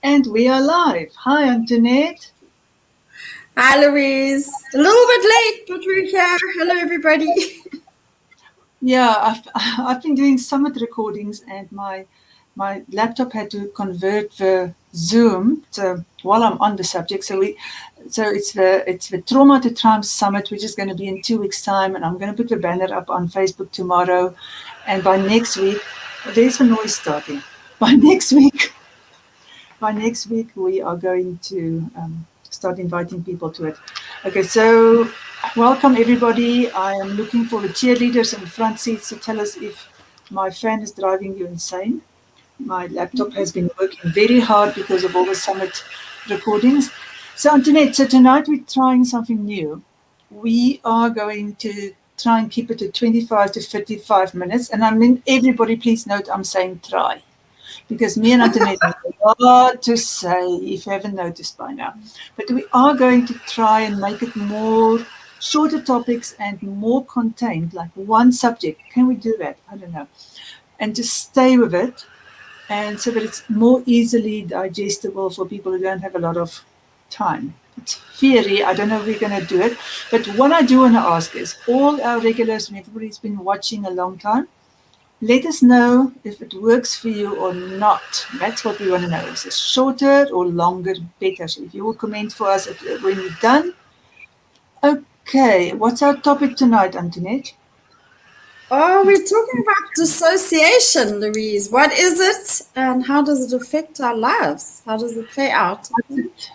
And we are live. Hi, Antoinette. Hi, Louise. A little bit late, but we're here. Hello, everybody. Yeah, I've been doing summit recordings, and my laptop had to convert the Zoom. So while I'm on the subject, so it's the Trauma to Triumph Summit, which is going to be in 2 weeks' time, and I'm going to put the banner up on Facebook tomorrow. And by next week, there's the noise starting. By next week, we are going to start inviting people to it. Okay, so welcome everybody. I am looking for the cheerleaders in the front seats to tell us if my fan is driving you insane. My laptop has been working very hard because of all the summit recordings. So Antoinette, so tonight we're trying something new. We are going to try and keep it to 25 to 35 minutes. And I mean, everybody please note I'm saying try. Because me and Antoinette have a lot to say, if you haven't noticed by now. But we are going to try and make it more shorter topics and more contained, like one subject. Can we do that? I don't know. And just stay with it, and so that it's more easily digestible for people who don't have a lot of time. It's theory. I don't know if we're going to do it. But what I do want to ask is, all our regulars and everybody's been watching a long time, let us know if it works for you or not. That's what we want to know. Is it shorter or longer, better? So if you will comment for us when we're done. Okay, what's our topic tonight, Antoinette? Oh, we're talking about dissociation, Louise. What is it and how does it affect our lives? How does it play out?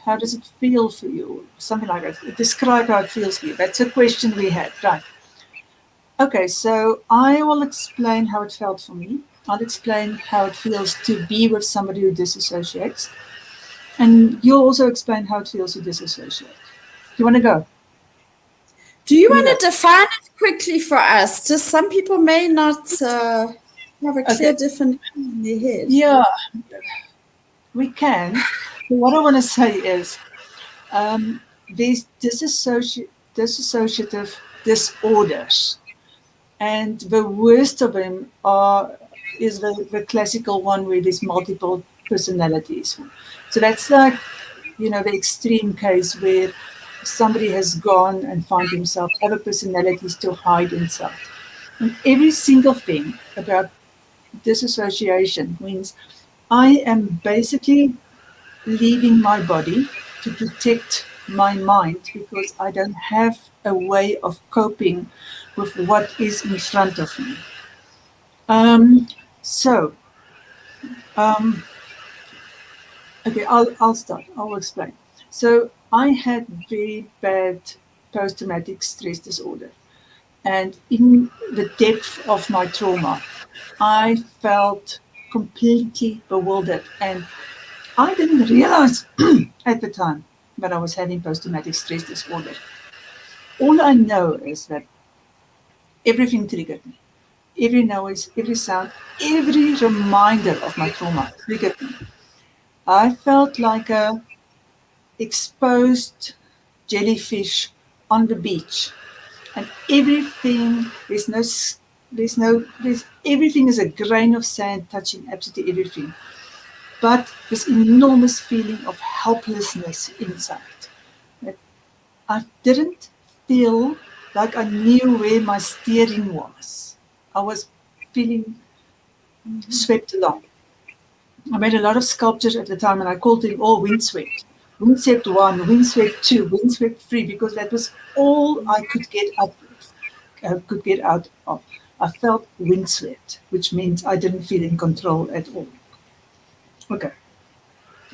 How does it feel for you? Something like that. Describe how it feels for you. That's a question we had, right? Okay, so I will explain how it felt for me. I'll explain how it feels to be with somebody who disassociates. And you'll also explain how it feels to dissociate. Do you want to go? Do you want to define it quickly for us? Just some people may not have a clear definition in their head. Yeah, we can. But what I want to say is these dissociative disorders. And the worst of them is the classical one where there's multiple personalities. So that's like, the extreme case where somebody has gone and found himself other personalities to hide himself. And every single thing about dissociation means I am basically leaving my body to protect my mind because I don't have a way of coping with what is in front of me. Okay, I'll start. I'll explain. So I had very bad post-traumatic stress disorder. And in the depth of my trauma, I felt completely bewildered. And I didn't realize at the time that I was having post-traumatic stress disorder. All I know is that everything triggered me. Every noise, every sound, every reminder of my trauma triggered me. I felt like a exposed jellyfish on the beach. And everything, everything is a grain of sand touching absolutely everything. But this enormous feeling of helplessness inside. I didn't feel like I knew where my steering was. I was feeling swept along. I made a lot of sculptures at the time, and I called them all windswept. Windswept 1, windswept 2, windswept 3, because that was all I could get out of. I felt windswept, which means I didn't feel in control at all. Okay,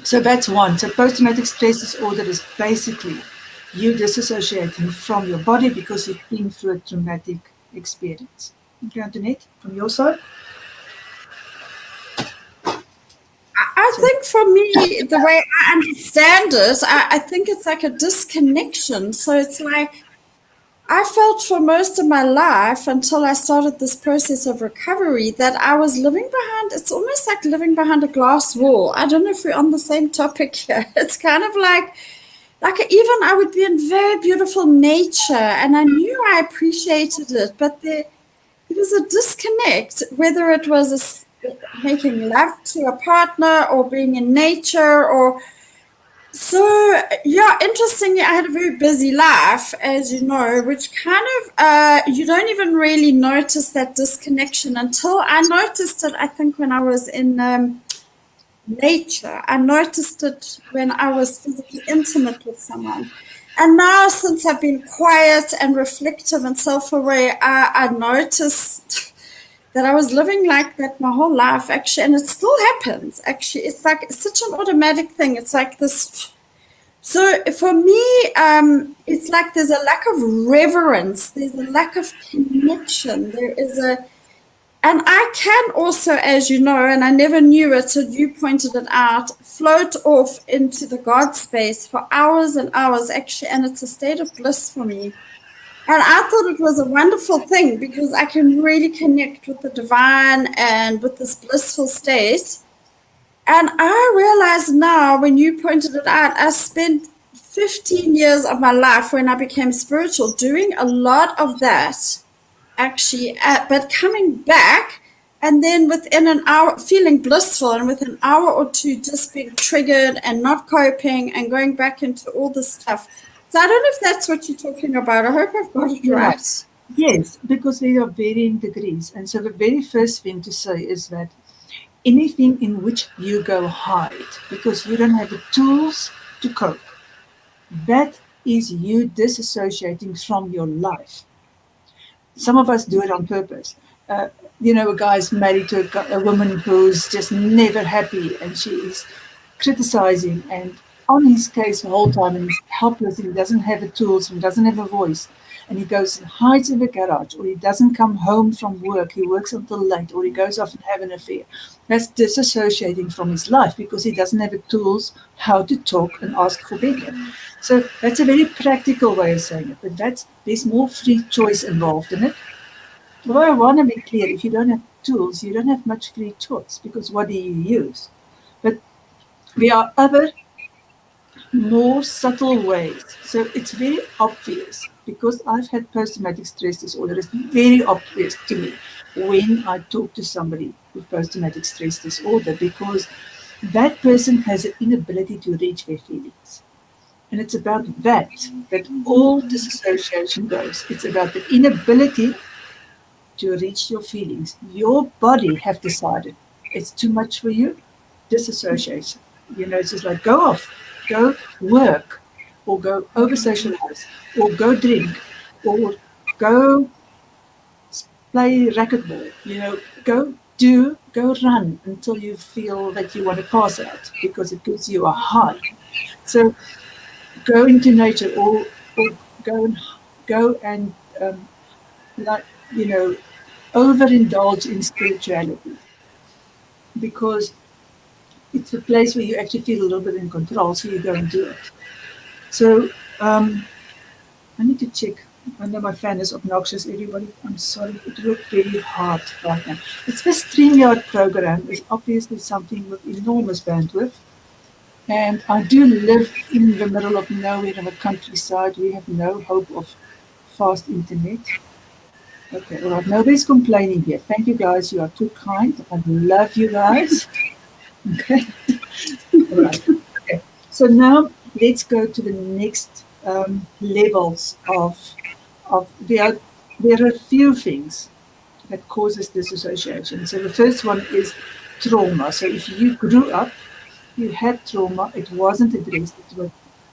so that's one. So post-traumatic stress disorder is basically you disassociating from your body because you've been through a traumatic experience. Okay, Antoinette, from your side? I think think for me, the way I understand it, I think it's like a disconnection. So it's like I felt for most of my life until I started this process of recovery that I was living behind, it's almost like living behind a glass wall. I don't know if we're on the same topic here. It's kind of like even I would be in very beautiful nature and I knew I appreciated it, but there was a disconnect, whether it was making love to a partner or being in nature or so, yeah, interestingly, I had a very busy life, as you know, which kind of, you don't even really notice that disconnection until I noticed it, I think, when I was in nature. I noticed it when I was physically intimate with someone. And now, since I've been quiet and reflective and self aware, I noticed that I was living like that my whole life, actually, and it still happens. Actually, it's like such an automatic thing. It's like this. So for me, it's like there's a lack of reverence, there's a lack of connection, there is and I can also, as you know, and I never knew it, so you pointed it out, float off into the God space for hours and hours, actually, and it's a state of bliss for me. And I thought it was a wonderful thing because I can really connect with the divine and with this blissful state. And I realize now, when you pointed it out, I spent 15 years of my life when I became spiritual doing a lot of that, actually, but coming back and then within an hour feeling blissful and within an hour or two just being triggered and not coping and going back into all this stuff. So I don't know if that's what you're talking about. I hope I've got it Yeah. right. Yes, because they are varying degrees. And so the very first thing to say is that anything in which you go hide because you don't have the tools to cope, that is you disassociating from your life. Some of us do it on purpose. A guy's married to a woman who's just never happy and she is criticizing and on his case the whole time and he's helpless and he doesn't have the tools and he doesn't have a voice and he goes and hides in the garage or he doesn't come home from work, he works until late or he goes off and have an affair. That's disassociating from his life because he doesn't have the tools how to talk and ask for better. So that's a very practical way of saying it, but there's more free choice involved in it. Although I want to be clear, if you don't have tools, you don't have much free choice because what do you use? But there are other more subtle ways. So it's very obvious because I've had post-traumatic stress disorder. It's very obvious to me when I talk to somebody with post-traumatic stress disorder because that person has an inability to reach their feelings. And it's about that all disassociation goes. It's about the inability to reach your feelings. Your body have decided it's too much for you, disassociation. It's just like go off, go work, or go over socialize, or go drink, or go play racquetball. Go run until you feel that you want to pass out because it gives you a high. So go into nature or go and overindulge in spirituality because it's a place where you actually feel a little bit in control, so you go and do it. So I need to check. I know my fan is obnoxious, everybody. I'm sorry, it worked very hard right now. It's this StreamYard program is obviously something with enormous bandwidth. And I do live in the middle of nowhere in the countryside. We have no hope of fast internet. Okay, all right. Nobody's complaining here. Thank you guys. You are too kind. I love you guys. Okay. All right. Okay. So now let's go to the next levels of there are a few things that causes dissociation. So the first one is trauma. So if you grew up, you had trauma, it wasn't addressed, it was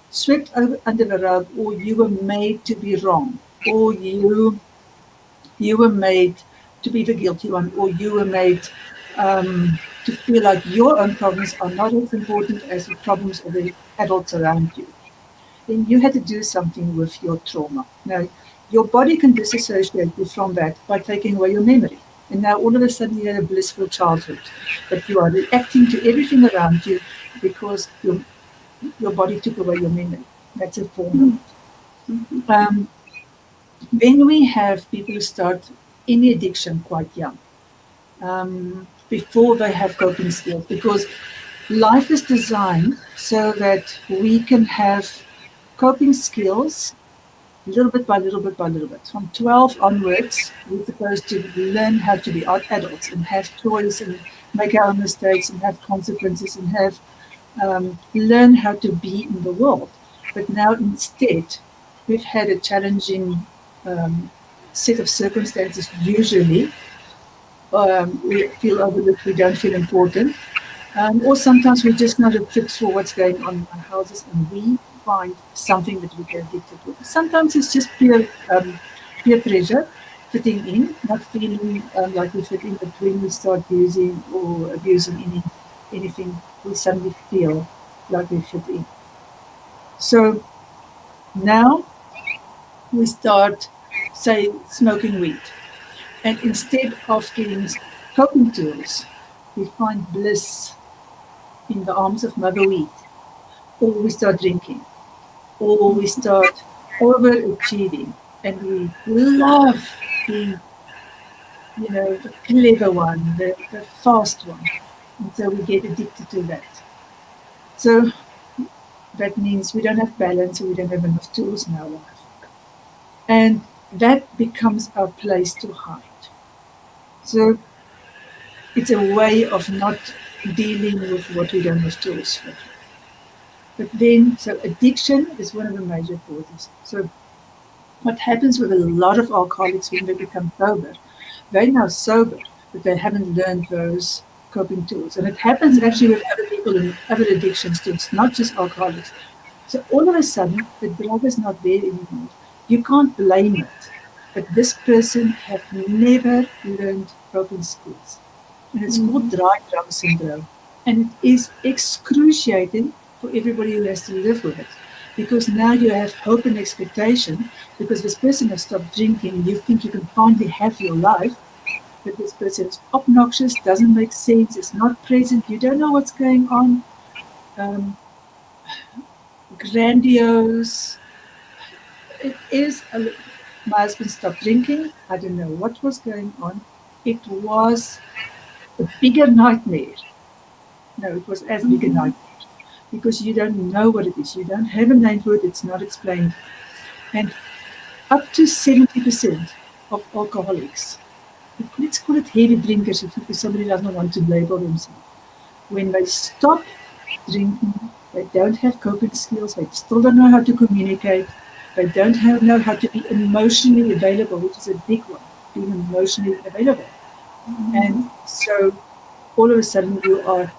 swept under the rug, or you were made to be wrong, or you were made to be the guilty one, or you were made to feel like your own problems are not as important as the problems of the adults around you. Then you had to do something with your trauma. Now, your body can disassociate you from that by taking away your memory. And now all of a sudden you had a blissful childhood, but you are reacting to everything around you because your body took away your memory. That's a form of it. Then we have people who start any addiction quite young, before they have coping skills, because life is designed so that we can have coping skills little bit by little bit by little bit. From 12 onwards, we're supposed to learn how to be adults and have choice and make our own mistakes and have consequences and have learn how to be in the world. But now instead, we've had a challenging set of circumstances. Usually, we feel overlooked, we don't feel important, or sometimes we're just not a fix for what's going on in our houses, and we find something that we get addicted to. Sometimes it's just peer pressure, fitting in, not feeling like we fit in, but when we start using or abusing anything, we suddenly feel like we fit in. So now we start, say, smoking weed. And instead of getting coping tools, we find bliss in the arms of Mother Weed. Or we start drinking. Or we start overachieving. And we love being, the clever one, the fast one. And so we get addicted to that. So that means we don't have balance, or we don't have enough tools in our life. And that becomes our place to hide. So it's a way of not dealing with what we don't have tools for. But then, so addiction is one of the major causes. So what happens with a lot of alcoholics when they become sober, they're now sober, but they haven't learned those coping tools. And it happens actually with other people in other addictions too. It's not just alcoholics. So all of a sudden, the drug is not there anymore. You can't blame it. But this person have never learned coping skills. And it's called dry drum syndrome. And it is excruciating for everybody who has to live with it. Because now you have hope and expectation, because this person has stopped drinking, you think you can finally have your life, but this person is obnoxious, doesn't make sense, is not present, you don't know what's going on, grandiose. It is, my husband stopped drinking, I don't know what was going on. It was a bigger nightmare. No, it was as big a nightmare. Because you don't know what it is. You don't have a name for it. It's not explained. And up to 70% of alcoholics, let's call it heavy drinkers if somebody doesn't want to label themselves, when they stop drinking, they don't have coping skills, they still don't know how to communicate, they don't know how to be emotionally available, which is a big one, being emotionally available. And so all of a sudden you're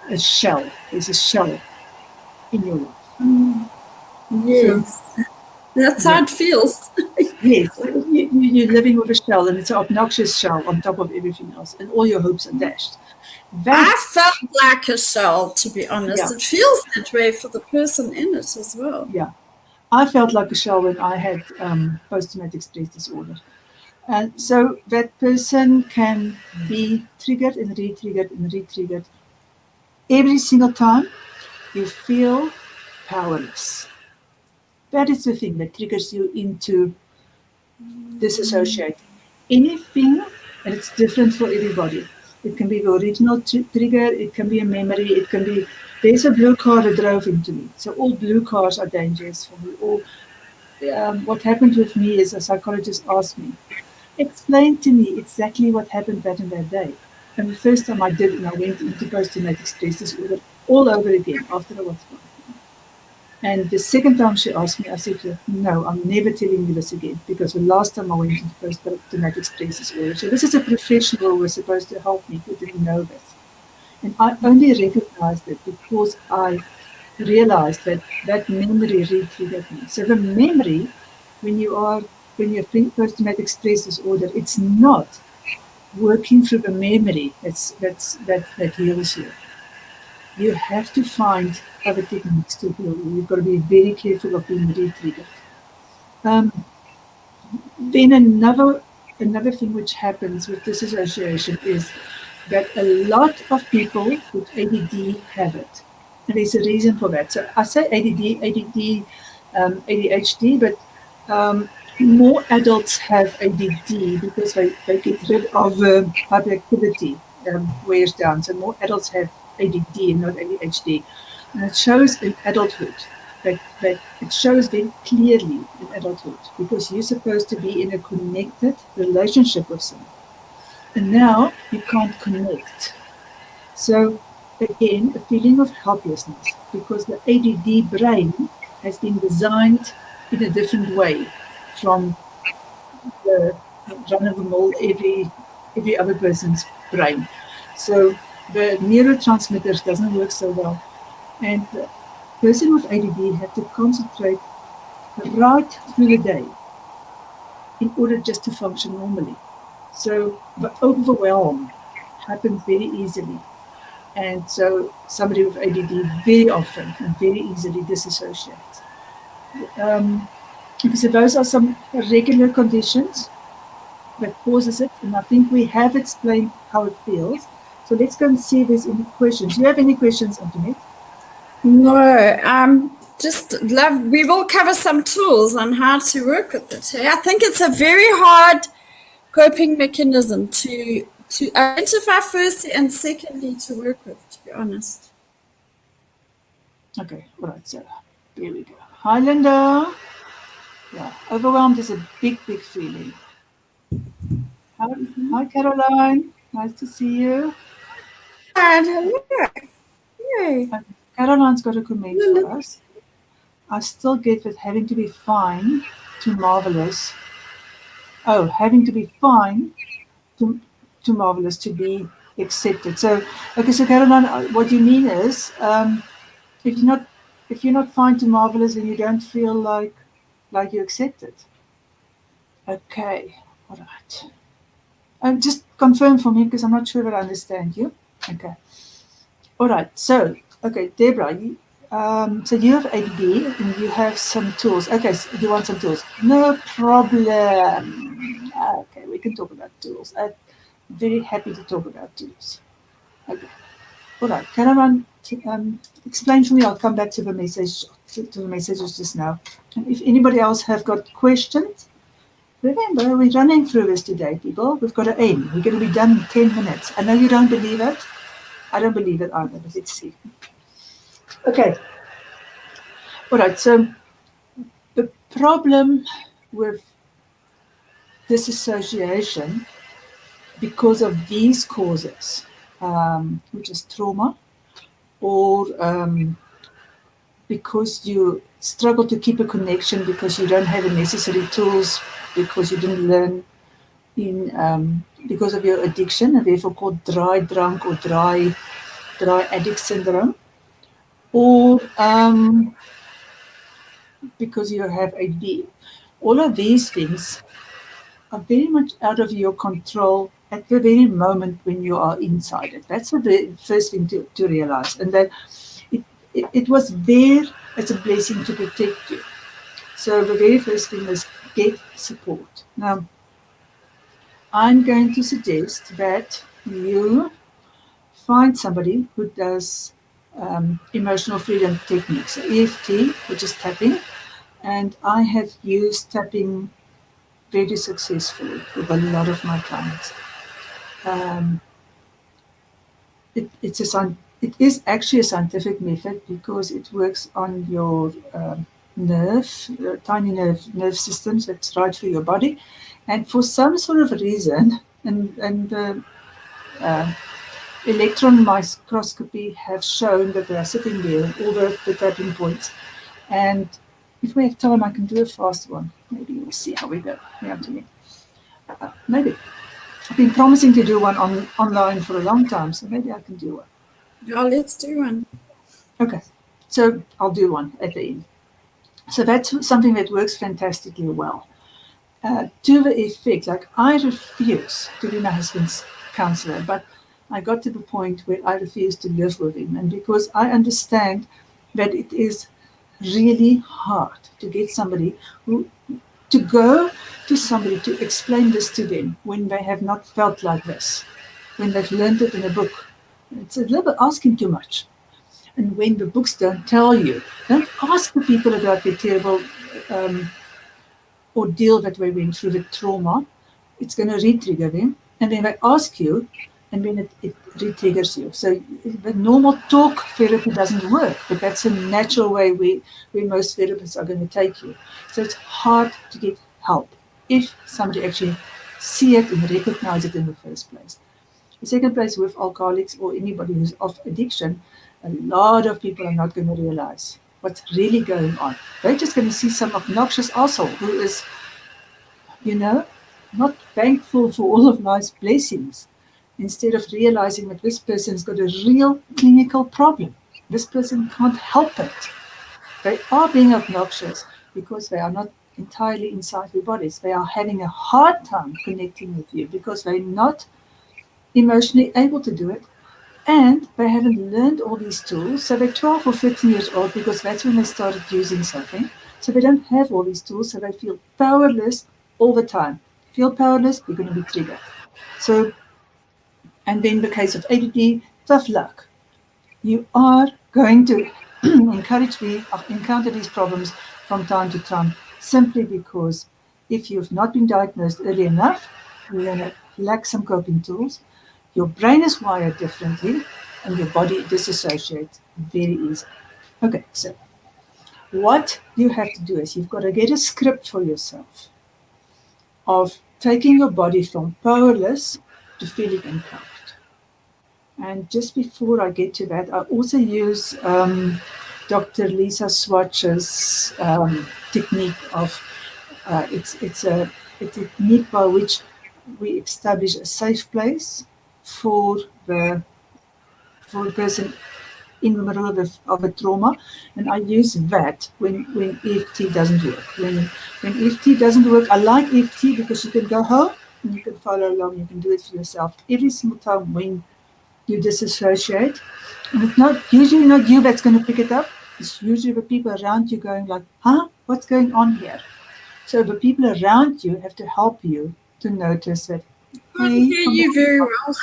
a shell. There's a shell in your life. Yes. So, that's how it feels. Yes. You're living with a shell, and it's an obnoxious shell on top of everything else, and all your hopes are dashed. I felt like a shell, to be honest. Yeah. It feels that way for the person in it as well. Yeah. I felt like a shell when I had post-traumatic stress disorder. And so that person can be triggered and re-triggered and re-triggered. Every single time you feel powerless. That is the thing that triggers you into dissociating. Anything, and it's different for everybody. It can be the original trigger, it can be a memory, it can be, there's a blue car that drove into me. So all blue cars are dangerous for me. What happened with me is a psychologist asked me, explain to me exactly what happened that and that day. And the first time I did, and I went into post-traumatic stress disorder all over again after I was gone. And the second time she asked me, I said to her, no, I'm never telling you this again, because the last time I went into post-traumatic stress disorder. So this is a professional who was supposed to help me, who didn't know this. And I only recognized it because I realized that that memory re-triggered me. So the memory, when you have post-traumatic stress disorder, it's not working through the memory that heals you. You have to find other techniques to heal you. You've got to be very careful of being re-triggered. Then another thing which happens with dissociation is But a lot of people with ADD have it. And there's a reason for that. So I say ADD, ADHD, but more adults have ADD because they get rid of hyperactivity, wears down. So more adults have ADD and not ADHD. And it shows in adulthood. That it shows very clearly in adulthood because you're supposed to be in a connected relationship with someone. And now you can't connect. So again, a feeling of helplessness because the ADD brain has been designed in a different way from the run-of-the-mill every other person's brain. So the neurotransmitters doesn't work so well. And the person with ADD have to concentrate right through the day in order just to function normally. So the overwhelm happens very easily. And so somebody with ADD very often and very easily dissociates. So those are some regular conditions that causes it. And I think we have explained how it feels. So let's go and see if there's any questions. Do you have any questions, Antoinette? No, just love. We will cover some tools on how to work with it. I think it's a very hard coping mechanism to identify first and secondly to work with, to be honest. Okay, all right, so there we go. Hi, Linda. Yeah, overwhelmed is a big feeling. Hi, Caroline. Nice to see you. And hello. Yay. Caroline's got a comment for us. I still get with having to be fine to marvelous. Oh, having to be fine to marvelous to be accepted. So, okay, so Caroline, what you mean is, if you're not fine to marvelous, then you don't feel like you're accepted. Okay, all right. Just confirm for me because I'm not sure that I understand you. Okay. All right. So, okay, Deborah, so you have ADD and you have some tools. Okay, so you want some tools. No problem. Okay, we can talk about tools. I'm very happy to talk about tools. Okay. All right. Can I explain for me? I'll come back to the message to the messages just now. And if anybody else have got questions, remember we're running through this today, people. We've got to aim. We're going to be done in 10 minutes. I know you don't believe it. I don't believe it either, but let's see. Okay. All right. So the problem with disassociation because of these causes, which is trauma, or because you struggle to keep a connection because you don't have the necessary tools because you didn't learn in because of your addiction, and therefore called dry drunk or dry addict syndrome, or because you have ADD. All of these things are very much out of your control at the very moment when you are inside it. That's the first thing to realize, and that it was there as a blessing to protect you. So the very first thing is get support. Now, I'm going to suggest that you find somebody who does emotional freedom techniques, EFT, which is tapping, and I have used tapping very successfully with a lot of my clients. It is actually a scientific method because it works on your tiny nerve systems that's right for your body, and for some sort of reason, and electron microscopy have shown that they are sitting there, all the tapping points. And if we have time, I can do a fast one. Maybe we'll see how we go. Maybe. I've been promising to do one online for a long time, so maybe I can do one. Yeah, let's do one. Okay, so I'll do one at the end. So that's something that works fantastically well. To the effect, like I refuse to be my husband's counselor, but I got to the point where I refuse to live with him. And because I understand that it is really hard to get somebody to go to somebody to explain this to them when they have not felt like this. when they've learned it in a book. It's a little bit asking too much. And when the books don't tell you, don't ask the people about their terrible ordeal that we went through, the trauma. It's going to re-trigger them. And then they ask you, and then it re-triggers you. So the normal talk therapy doesn't work, but that's a natural way where most therapists are going to take you. So it's hard to get help if somebody actually see it and recognize it in the first place. The second place, with alcoholics or anybody who's off addiction, a lot of people are not going to realize what's really going on. They're just going to see some obnoxious asshole who is, not thankful for all of life's blessings, instead of realizing that this person's got a real clinical problem. This person can't help it. They are being obnoxious because they are not entirely inside their bodies. They are having a hard time connecting with you because they're not emotionally able to do it, and they haven't learned all these tools. So they're 12 or 13 years old because that's when they started using something. So they don't have all these tools, so they feel powerless all the time. Feel powerless, you're going to be triggered. So, and then the case of ADD, tough luck. You are going to encounter these problems from time to time, simply because if you've not been diagnosed early enough, you're going to lack some coping tools. Your brain is wired differently, and your body dissociates very easily. Okay, so what you have to do is you've got to get a script for yourself of taking your body from powerless to feeling empowered. And just before I get to that, I also use Dr. Lisa Swatch's technique of it's a technique by which we establish a safe place for the person in the middle of a trauma, and I use that when EFT doesn't work. When EFT doesn't work, I like EFT because you can go home and you can follow along. You can do it for yourself every single time when you disassociate. And it's usually not you that's going to pick it up. It's usually the people around you going like, huh, what's going on here? So the people around you have to help you to notice that. I can hear you very well.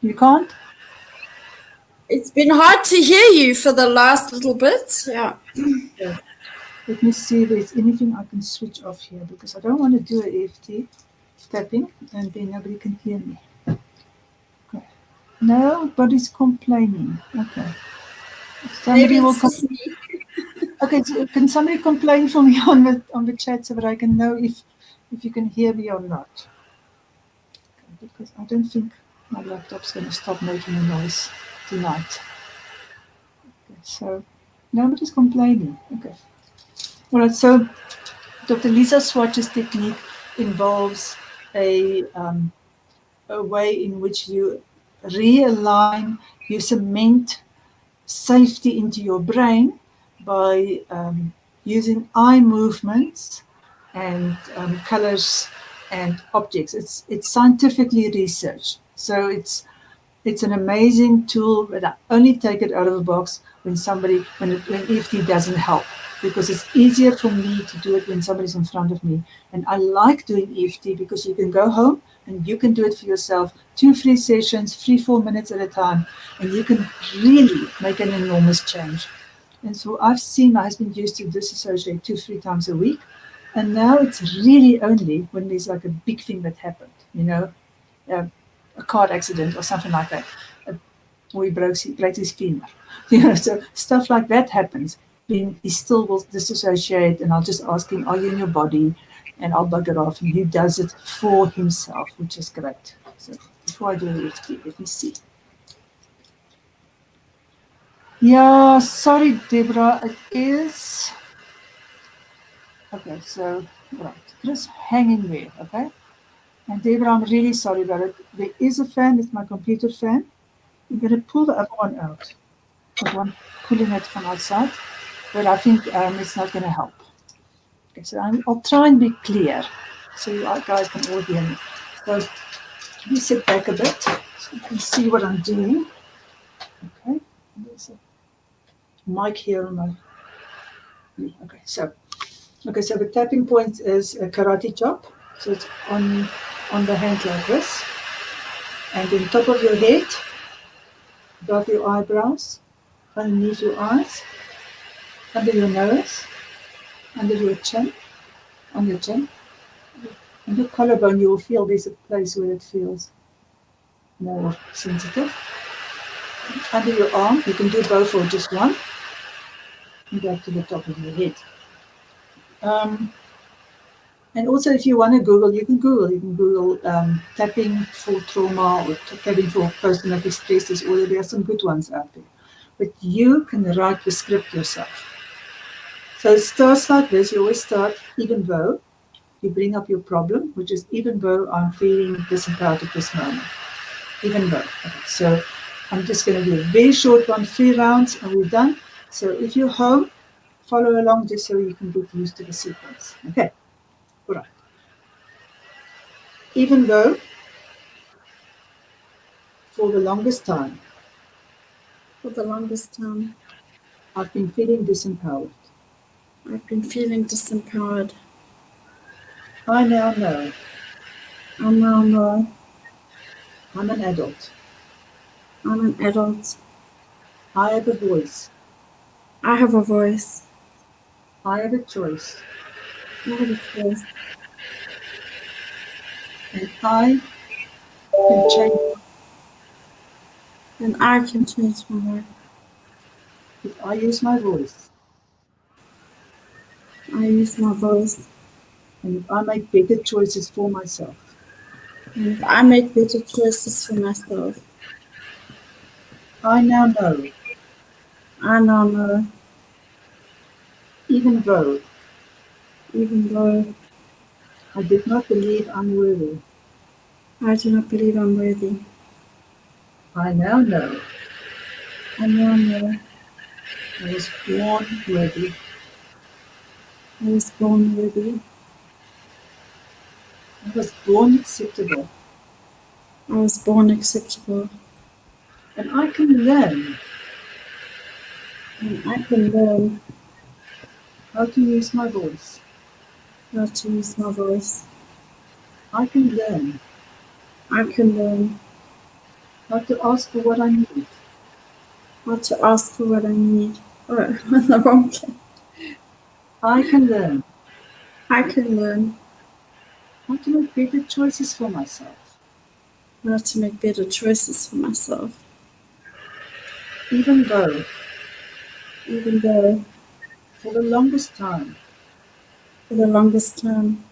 You can't? It's been hard to hear you for the last little bit. Yeah. Let me see if there's anything I can switch off here, because I don't want to do an EFT tapping and then nobody can hear me. Okay. Nobody's complaining. Okay. Somebody will okay, so can somebody complain for me on the chat so that I can know if you can hear me or not? Okay, because I don't think my laptop's going to stop making a noise tonight. Okay, so nobody's complaining. Okay. All right, so Dr. Lisa Swatch's technique involves a way in which you realign, you cement safety into your brain by using eye movements and colors and objects. It's scientifically researched, so it's an amazing tool, but I only take it out of the box when EFT doesn't help, because it's easier for me to do it when somebody's in front of me. And I like doing EFT because you can go home and you can do it for yourself, 2-3 sessions, 3-4 minutes at a time, and you can really make an enormous change. And so I've seen my husband used to disassociate 2-3 times a week, and now it's really only when there's like a big thing that happened, a car accident or something like that, or he breaks his femur, so stuff like that happens. Then he still will disassociate, and I'll just ask him, are you in your body? And I'll bugger off, and he does it for himself, which is great. So before I do the EFT, let me see. Yeah, sorry, Deborah, it is. Okay, so, right, just hang in there, okay? And Deborah, I'm really sorry about it. There is a fan, it's my computer fan. I'm going to pull the other one out. The one pulling it from outside, but I think it's not going to help. Okay, so I'll try and be clear so you guys can all hear me. So let me sit back a bit so you can see what I'm doing. Okay, there's a mic here on my. Okay, so the tapping point is a karate chop. So it's on the hand like this. And on top of your head, above your eyebrows, underneath your eyes, under your nose, under your chin, on your chin, and your collarbone, you will feel there's a place where it feels more sensitive. Under your arm, you can do both or just one, and back to the top of your head. And also, if you want to Google, you can Google. You can Google tapping for trauma or tapping for post-traumatic stress disorder. There are some good ones out there. But you can write the script yourself. So it starts like this. You always start, even though you bring up your problem, which is even though I'm feeling disempowered at this moment. Even though. Okay, so I'm just going to do a very short one, 3 rounds, and we're done. So if you're home, follow along just so you can get used to the sequence. Okay, all right. Even though for the longest time For the longest time, I've been feeling disempowered, I've been feeling disempowered. I now know I now know I'm an adult. I'm an adult. I have a voice. I have a voice. I have a choice. I have a choice. And I can change And I can change my life. if I use my voice. I use my voice. And if I make better choices for myself. And if I make better choices for myself, I now know, I now know, even though even though I did not believe I'm worthy, I do not believe I'm worthy, I now know I now know I was born worthy. I was born worthy. I was born acceptable. I was born acceptable. And I can learn And I can learn how to use my voice. how to use my voice. I can learn I can learn how to ask for what I need. how to ask for what I need. Oh, I'm the wrong place. I can learn I can learn how to make better choices for myself. how to make better choices for myself. Even though, Even though for the longest time, for the longest time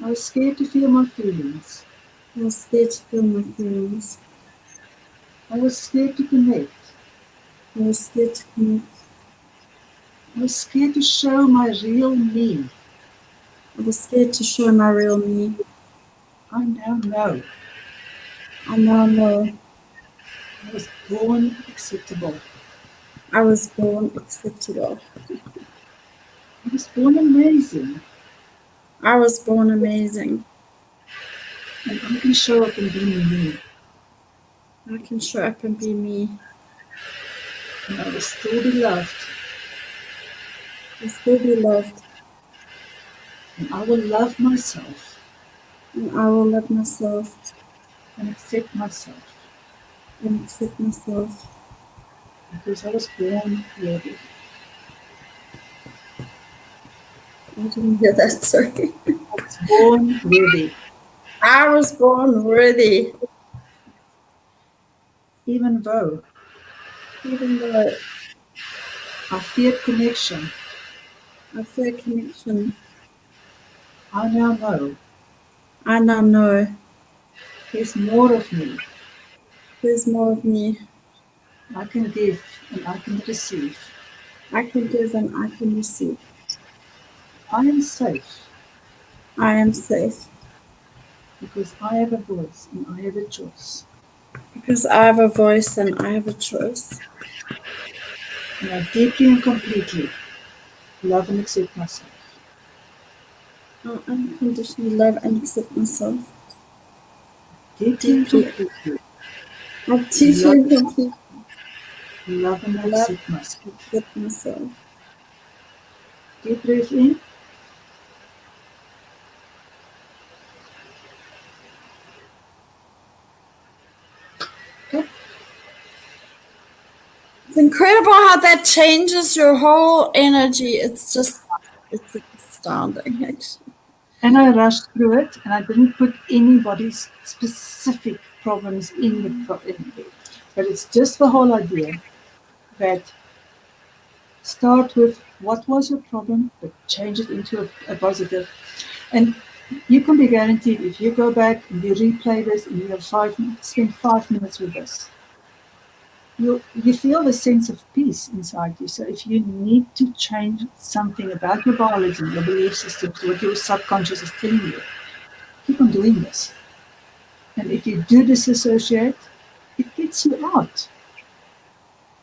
I was scared to feel my feelings. I was scared to feel my feelings. I was scared to connect. I was scared to connect. I was scared to show my real me. I was scared to show my real me. I now know I now know I was born acceptable. I was born acceptable. I was born amazing. I was born amazing. And I can show up and be me. I can show up and be me. And I will still be loved. I still be loved. And I will love myself And I will love myself and accept myself. and accept myself. Because I was born worthy. I didn't hear that, sorry. I was born worthy. I was born worthy. Even though Even though I feared connection, I fear connection, I now know I now know there's more of me. there's more of me. I can give and I can receive. I can give and I can receive. I am safe I am safe because I have a voice and I have a choice. because I have a voice and I have a choice. And I deeply and completely love and accept myself. I unconditionally love and accept myself. Deeply and Deeply. completely I deeply and completely love and love accept myself. and accept myself. Deep breath in. incredible how that changes your whole energy. It's astounding, actually. And I rushed through it, and I didn't put anybody's specific problems in there. But it's just the whole idea that start with what was your problem, but change it into a positive. And you can be guaranteed if you go back and you replay this and you have spend 5 minutes with this, you feel the sense of peace inside you. So if you need to change something about your biology, your belief systems, what your subconscious is telling you, keep on doing this. And if you do disassociate, it gets you out.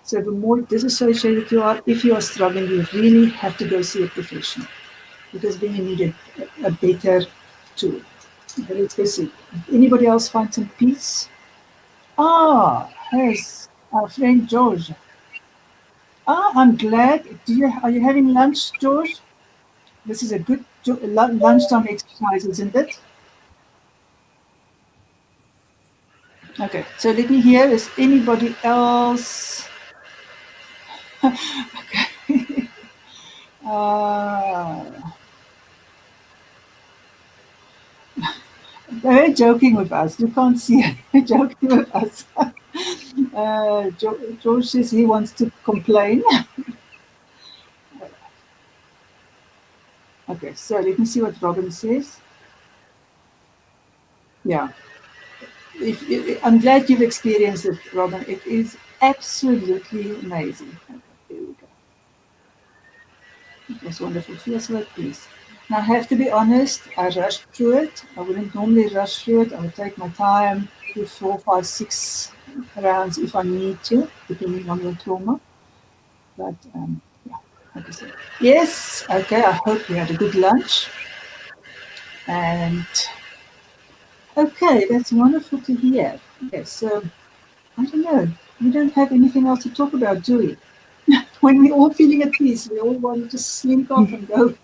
So the more disassociated you are, if you are struggling, you really have to go see a professional, because then you need a better tool. Okay, let's go see. Anybody else find some peace? Here's our friend George. I'm glad. Are you having lunch, George? This is a good lunchtime exercise, isn't it? Okay, so let me hear. Is anybody else? Okay. They're joking with us. You can't see it. They're joking with us. George says he wants to complain. Okay, so let me see what Robin says. Yeah. I'm glad you've experienced it, Robin. It is absolutely amazing. Okay, there we go. It was wonderful. Feels like peace. Now, I have to be honest, I rushed through it. I wouldn't normally rush through it. I would take my time, do 4, 5, 6 rounds if I need to, depending on your trauma. But, yeah, like I said. Yes, okay, I hope you had a good lunch. And, okay, that's wonderful to hear. Yes, so, I don't know. We don't have anything else to talk about, do we? When we're all feeling at peace, we all want to just slink off and go.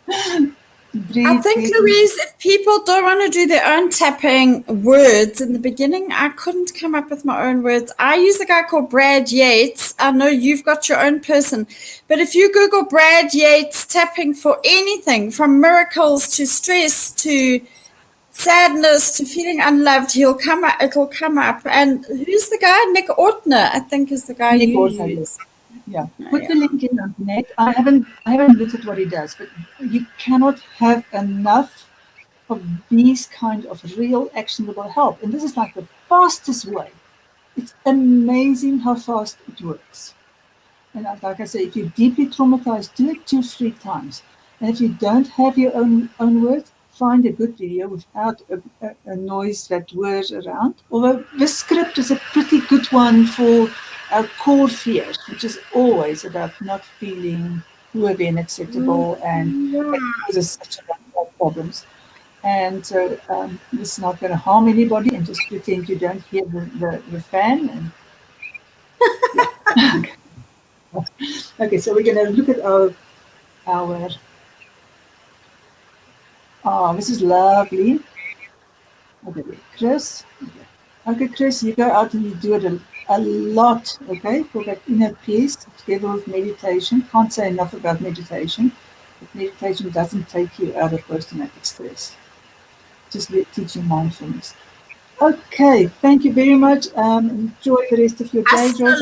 I think, Louise, if people don't want to do their own tapping words in the beginning, I couldn't come up with my own words. I use a guy called Brad Yates. I know you've got your own person, but if you Google Brad Yates tapping for anything from miracles to stress to sadness to feeling unloved, it'll come up. And who's the guy? Nick Ortner, I think, is the guy you use. Yeah, put the link in on net. I haven't looked at what he does, but you cannot have enough of these kind of real actionable help. And this is like the fastest way. It's amazing how fast it works. And like I say, if you're deeply traumatized, do it 2, 3 times. And if you don't have your own words, find a good video without a noise that whirs around. Although the script is a pretty good one for our core fears, which is always about not feeling worthy and acceptable, and that causes such a lot of problems. And so this is not going to harm anybody, and just pretend you don't hear the fan. And yeah. Okay, so we're going to look at our this is lovely. Okay, Chris. Okay, Chris, you go out and you do it a lot, okay, for that inner peace together with meditation. Can't say enough about meditation, but meditation doesn't take you out of post-traumatic stress. Just teach you mindfulness. Okay, thank you very much. Enjoy the rest of your day, George.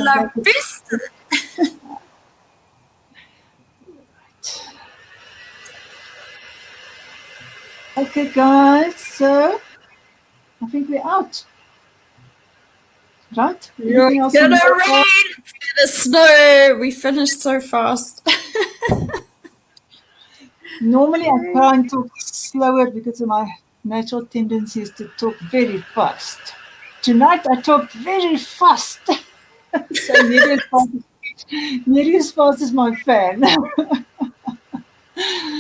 Okay, guys, so I think we're out. Right? It's gonna rain, it's gonna snow. We finished so fast. Normally I try and talk slower because of my natural tendency is to talk very fast. Tonight I talked very fast. So nearly as fast as my fan.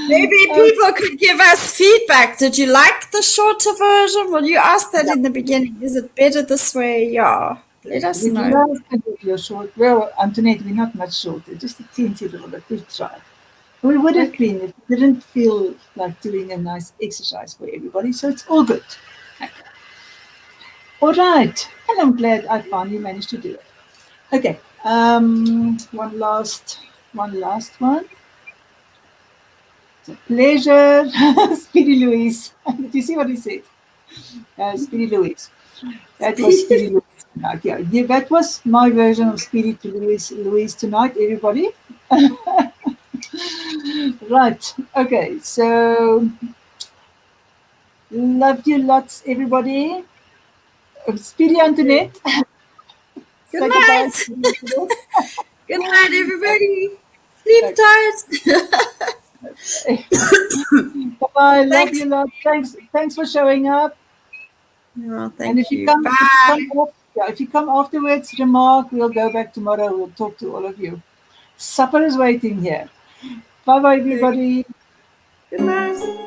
Maybe people could give us feedback. Did you like the shorter version? Well, you asked that in the beginning. Is it better this way? Yeah. Let us know. Short. Well, Antoinette, we're not much shorter, just a teensy little bit. We've tried. We would have been if it didn't feel like doing a nice exercise for everybody, so it's all good. Okay. All right. And I'm glad I finally managed to do it. Okay. One last one. It's a pleasure. Speedy Louise. Did you see what he said? Speedy Louise. That was Speedy Louise tonight. Yeah, that was my version of Speedy to Louise tonight, everybody. Right. Okay. So, love you lots, everybody. Speedy Antoinette. Good Say goodbye. night. Good night, everybody. Sleep tight. Bye. Love Thanks. you lot. Thanks for showing up. Oh, And thank you. Bye. if you come afterwards, remark. We'll go back tomorrow. We'll talk to all of you. Supper is waiting here. Bye bye, everybody. Good night.